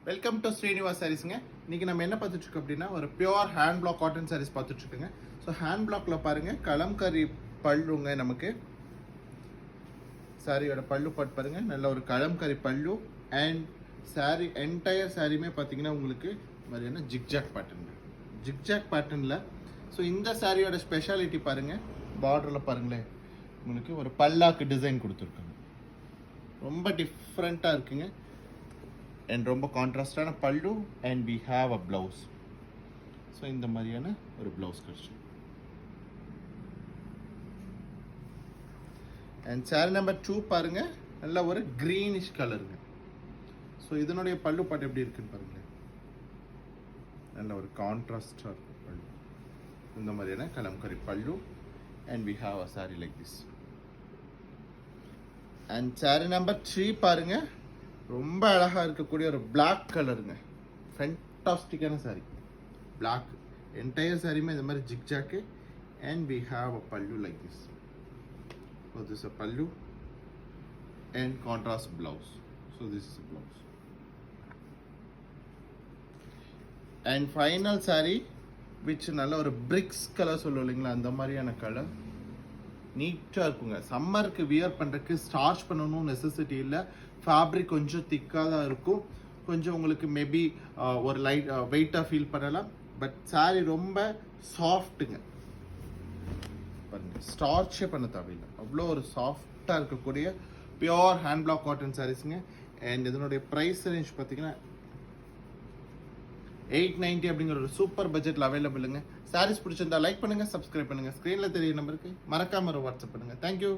Welcome to Srinivas சாரீஸ்ங்க. இன்னைக்கு நம்ம என்ன பார்த்துட்டு இருக்கோம் அப்படின்னா ஒரு pure hand block cotton saris பார்த்துட்டு இருக்கோங்க. ஸோ ஹேண்ட் பிளாக்ல பாருங்க கலம்கரி பல்லுங்க. நமக்கு சாரியோட பல்லு பாட்டு பாருங்க, நல்ல ஒரு kalamkari pallu. And sorry entire சாரியுமே பார்த்தீங்கன்னா உங்களுக்கு மாதிரியான ஜிக்ஜாக் பேட்டர்னில். ஸோ இந்த சாரியோட ஸ்பெஷாலிட்டி பாருங்க, பார்டரில் பாருங்களேன் உங்களுக்கு ஒரு பல்லாக்கு டிசைன் கொடுத்துருக்காங்க. ரொம்ப டிஃப்ரெண்ட்டாக இருக்குங்க. அண்ட் ரொம்ப கான்ட்ராஸ்டான pallu. And we have a blouse. So இந்த மாதிரியான ஒரு ப்ளவுஸ் கிடச்சி. அண்ட் சாரி நம்பர் 2 பாருங்க, நல்ல ஒரு க்ரீனிஷ் கலருங்க. ஸோ இதனுடைய பல்லு பாட்டு எப்படி இருக்குன்னு பாருங்களேன், நல்ல ஒரு கான்ட்ராஸ்டாக இருக்கும் பல்லு. இந்த மாதிரியான Kalamkari pallu. And we have a sari like this. And sari number 3 பாருங்க, ரொம்ப அழகாக இருக்கக்கூடிய ஒரு பிளாக் கலருங்க. ஃபென்டாஸ்டிக்கான சாரி பிளாக். என்டையர் சாரியுமே இந்த மாதிரி zigzag. And we have a pallu like this. So this a pallu and contrast blouse. So this is blouse. And final sari which நல்ல ஒரு பிரிக்ஸ் கலர் சொல்லுவோம் இல்லைங்களா, அந்த மாதிரியான கலர். நீட்டாக இருக்குங்க. சம்மருக்கு வியர் பண்ணுறதுக்கு ஸ்டார்ச் பண்ணணும் நெசசிட்டி இல்லை. ஃபேப்ரிக் கொஞ்சம் திக்காக தான் இருக்கும். கொஞ்சம் உங்களுக்கு மேபி ஒரு லைட் வெயிட்டாக ஃபீல் பண்ணலாம். பட் சாரி ரொம்ப சாஃப்ட்டுங்க. பாருங்க, ஸ்டார்ச்சே பண்ண தேவையில்லை, அவ்வளோ ஒரு சாஃப்டாக இருக்கக்கூடிய பியோர் ஹேண்ட் பிளாக் காட்டன் சாரீஸுங்க. அண்ட் இதனுடைய ப்ரைஸ் ரேஞ்ச் பார்த்தீங்கன்னா 890 அப்படிங்கிற ஒரு சூப்பர் பட்ஜெட்டில் அவைலபிளுங்க. சாரீஸ் பிடிச்சிருந்தா லைக் பண்ணுங்கள், சப்ஸ்கிரைப் பண்ணுங்கள். ஸ்க்ரீனில் தெரிய நம்பருக்கு மறக்காம ஒரு வாட்ஸ்அப் பண்ணுங்கள். தேங்க்யூ.